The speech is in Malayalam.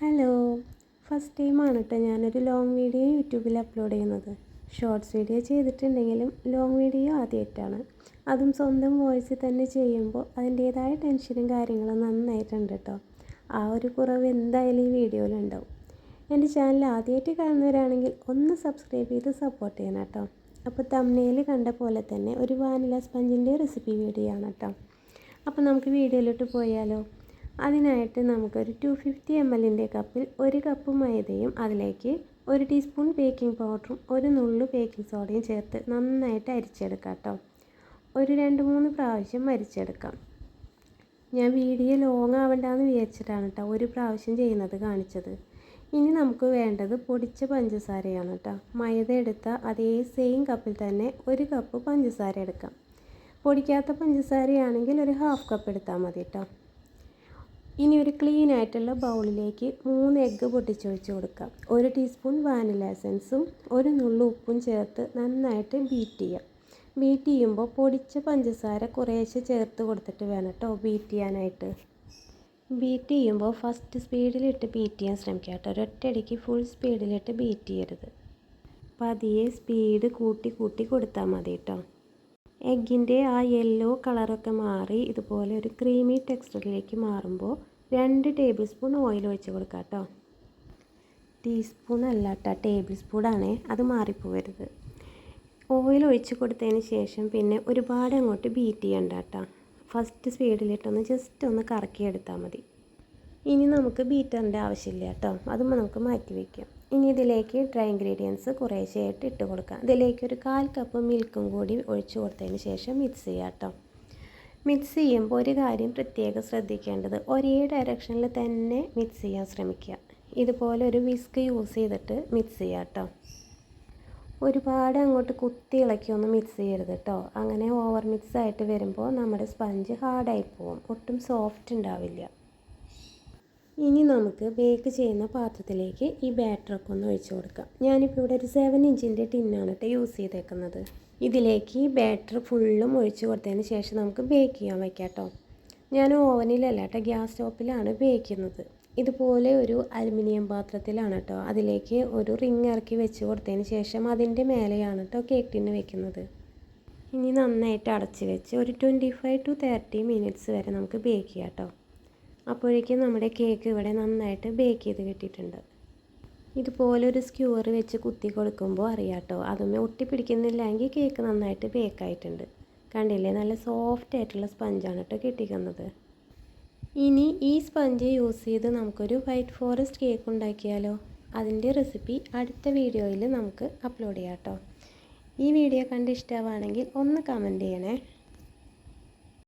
ഹലോ, ഫസ്റ്റ് ടൈമാണ് കേട്ടോ ഞാനൊരു ലോങ് വീഡിയോ യൂട്യൂബിൽ അപ്ലോഡ് ചെയ്യുന്നത്. ഷോർട്ട്സ് വീഡിയോ ചെയ്തിട്ടുണ്ടെങ്കിലും ലോങ് വീഡിയോ ആദ്യമായിട്ടാണ്. അതും സ്വന്തം വോയിസിൽ തന്നെ ചെയ്യുമ്പോൾ അതിൻ്റേതായ ടെൻഷനും കാര്യങ്ങളും നന്നായിട്ടുണ്ട് കേട്ടോ. ആ ഒരു കുറവ് എന്തായാലും ഈ വീഡിയോയിലുണ്ടാവും. എൻ്റെ ചാനൽ ആദ്യമായിട്ട് കാണുന്നവരാണെങ്കിൽ ഒന്ന് സബ്സ്ക്രൈബ് ചെയ്ത് സപ്പോർട്ട് ചെയ്യണം കേട്ടോ. അപ്പോൾ തംബ്നെയിൽ കണ്ട പോലെ തന്നെ ഒരു വാനില സ്പഞ്ചിൻ്റെ റെസിപ്പി വീഡിയോ ആണ് കേട്ടോ. അപ്പോൾ നമുക്ക് വീഡിയോയിലോട്ട് പോയാലോ. അതിനായിട്ട് നമുക്കൊരു 250 ml കപ്പിൽ 1 കപ്പ് മൈദയും അതിലേക്ക് 1 ടീസ്പൂൺ ബേക്കിംഗ് പൗഡറും 1 നുള്ളു ബേക്കിംഗ് സോഡയും ചേർത്ത് നന്നായിട്ട് അരിച്ചെടുക്കാം കേട്ടോ. ഒരു 2-3 പ്രാവശ്യം അരിച്ചെടുക്കാം. ഞാൻ വീഡിയോ ലോങ് ആവണ്ടെന്ന് വിചാരിച്ചിട്ടാണ് കേട്ടോ ഒരു പ്രാവശ്യം ചെയ്യുന്നത് കാണിച്ചത്. ഇനി നമുക്ക് വേണ്ടത് പൊടിച്ച പഞ്ചസാരയാണ് കേട്ടോ. മൈദ എടുത്ത അതേ സെയിം കപ്പിൽ തന്നെ 1 കപ്പ് പഞ്ചസാര എടുക്കാം. പൊടിക്കാത്ത പഞ്ചസാരയാണെങ്കിൽ ഒരു 1/2 കപ്പ് എടുത്താൽ മതി കേട്ടോ. ഇനി ഒരു ക്ലീൻ ആയിട്ടുള്ള ബൗളിലേക്ക് 3 എഗ്ഗ് പൊട്ടിച്ചൊഴിച്ച് കൊടുക്കാം. 1 ടീസ്പൂൺ വാനില എസൻസും 1 നുള്ളു ഉപ്പും ചേർത്ത് നന്നായിട്ട് ബീറ്റ് ചെയ്യാം. ബീറ്റ് ചെയ്യുമ്പോൾ പൊടിച്ച പഞ്ചസാര കുറേശ്ശെ ചേർത്ത് കൊടുത്തിട്ട് വേണം കേട്ടോ ബീറ്റ് ചെയ്യാനായിട്ട്. ബീറ്റ് ചെയ്യുമ്പോൾ ഫസ്റ്റ് സ്പീഡിലിട്ട് ബീറ്റ് ചെയ്യാൻ ശ്രമിക്കുക കേട്ടോ. ഒരൊറ്റയടിക്ക് ഫുൾ സ്പീഡിലിട്ട് ബീറ്റ് ചെയ്യരുത്. പതിയെ സ്പീഡ് കൂട്ടി കൊടുത്താൽ മതി കേട്ടോ. എഗ്ഗിൻ്റെ ആ യെല്ലോ കളറൊക്കെ മാറി ഇതുപോലെ ഒരു ക്രീമി ടെക്സ്ചറിലേക്ക് മാറുമ്പോൾ 2 ടേബിൾ സ്പൂൺ ഓയിൽ ഒഴിച്ച് കൊടുക്കാം കേട്ടോ. ടീസ്പൂൺ അല്ല കേട്ടോ, ടേബിൾ സ്പൂണാണേ, അത് മാറിപ്പോവരുത്. ഓയിൽ ഒഴിച്ച് കൊടുത്തതിന് ശേഷം പിന്നെ ഒരുപാട് അങ്ങോട്ട് ബീറ്റ് ചെയ്യണ്ട കേട്ടോ. ഫസ്റ്റ് സ്പീഡിലിട്ടൊന്ന് ജസ്റ്റ് ഒന്ന് കറക്കിയെടുത്താൽ മതി. ഇനി നമുക്ക് ബീറ്ററിൻ്റെ ആവശ്യമില്ല കേട്ടോ, അതും നമുക്ക് മാറ്റി വയ്ക്കാം. ഇനി ഇതിലേക്ക് ഡ്രൈ ഇൻഗ്രീഡിയൻസ് കുറേശ്ശെയായിട്ട് ഇട്ട് കൊടുക്കാം. ഇതിലേക്ക് ഒരു 1/4 കപ്പ് മിൽക്കും കൂടി ഒഴിച്ച് കൊടുത്തതിന് ശേഷം മിക്സ് ചെയ്യാം കേട്ടോ. മിക്സ് ചെയ്യുമ്പോൾ ഒരു കാര്യം പ്രത്യേകം ശ്രദ്ധിക്കേണ്ടത്, ഒരേ ഡയറക്ഷനിൽ തന്നെ മിക്സ് ചെയ്യാൻ ശ്രമിക്കുക. ഇതുപോലെ ഒരു വിസ്ക് യൂസ് ചെയ്തിട്ട് മിക്സ് ചെയ്യുക കേട്ടോ. ഒരുപാട് അങ്ങോട്ട് കുത്തി ഇളക്കിയൊന്നും മിക്സ് ചെയ്യരുത് കേട്ടോ. അങ്ങനെ ഓവർ മിക്സ് ആയിട്ട് വരുമ്പോൾ നമ്മുടെ സ്പഞ്ച് ഹാർഡായി പോകും, ഒട്ടും സോഫ്റ്റ് ഉണ്ടാവില്ല. ഇനി നമുക്ക് ബേക്ക് ചെയ്യുന്ന പാത്രത്തിലേക്ക് ഈ ബാറ്ററൊക്കെ ഒന്ന് ഒഴിച്ച് കൊടുക്കാം. ഞാനിപ്പോൾ ഇവിടെ ഒരു 7 ഇഞ്ചിൻ്റെ ടിന്നാണ് കേട്ടോ യൂസ് ചെയ്തേക്കുന്നത്. ഇതിലേക്ക് ഈ ബാറ്റർ ഫുള്ളും ഒഴിച്ച് കൊടുത്തതിന് ശേഷം നമുക്ക് ബേക്ക് ചെയ്യാൻ വയ്ക്കാം കേട്ടോ. ഞാൻ ഓവനിലല്ല കേട്ടോ, ഗ്യാസ് സ്റ്റോപ്പിലാണ് ബേക്ക് ചെയ്യുന്നത്. ഇതുപോലെ ഒരു അലുമിനിയം പാത്രത്തിലാണ് കേട്ടോ. അതിലേക്ക് ഒരു റിങ് ഇറക്കി വെച്ച് കൊടുത്തതിന് ശേഷം അതിൻ്റെ മേലെയാണ് കേട്ടോ കേക്ക് ടിന്ന് വെക്കുന്നത്. ഇനി നന്നായിട്ട് അടച്ച് വെച്ച് ഒരു 25 to 30 മിനിറ്റ്സ് വരെ നമുക്ക് ബേക്ക് ചെയ്യാം കേട്ടോ. അപ്പോഴേക്കും നമ്മുടെ കേക്ക് ഇവിടെ നന്നായിട്ട് ബേക്ക് ചെയ്ത് കിട്ടിയിട്ടുണ്ട്. ഇതുപോലെ ഒരു സ്ക്യൂർ വെച്ച് കുത്തി കൊടുക്കുമ്പോൾ അറിയാം കേട്ടോ, അതൊന്നും ഒട്ടിപ്പിടിക്കുന്നില്ലെങ്കിൽ കേക്ക് നന്നായിട്ട് ബേക്കായിട്ടുണ്ട്. കണ്ടില്ലേ, നല്ല സോഫ്റ്റ് ആയിട്ടുള്ള സ്പഞ്ചാണ് കേട്ടോ കിട്ടിക്കുന്നത്. ഇനി ഈ സ്പഞ്ച് യൂസ് ചെയ്ത് നമുക്കൊരു വൈറ്റ് ഫോറസ്റ്റ് കേക്ക് ഉണ്ടാക്കിയാലോ. അതിൻ്റെ റെസിപ്പി അടുത്ത വീഡിയോയിൽ നമുക്ക് അപ്ലോഡ് ചെയ്യാം കേട്ടോ. ഈ വീഡിയോ കണ്ട് ഇഷ്ടമാണെങ്കിൽ ഒന്ന് കമൻറ്റ് ചെയ്യണേ.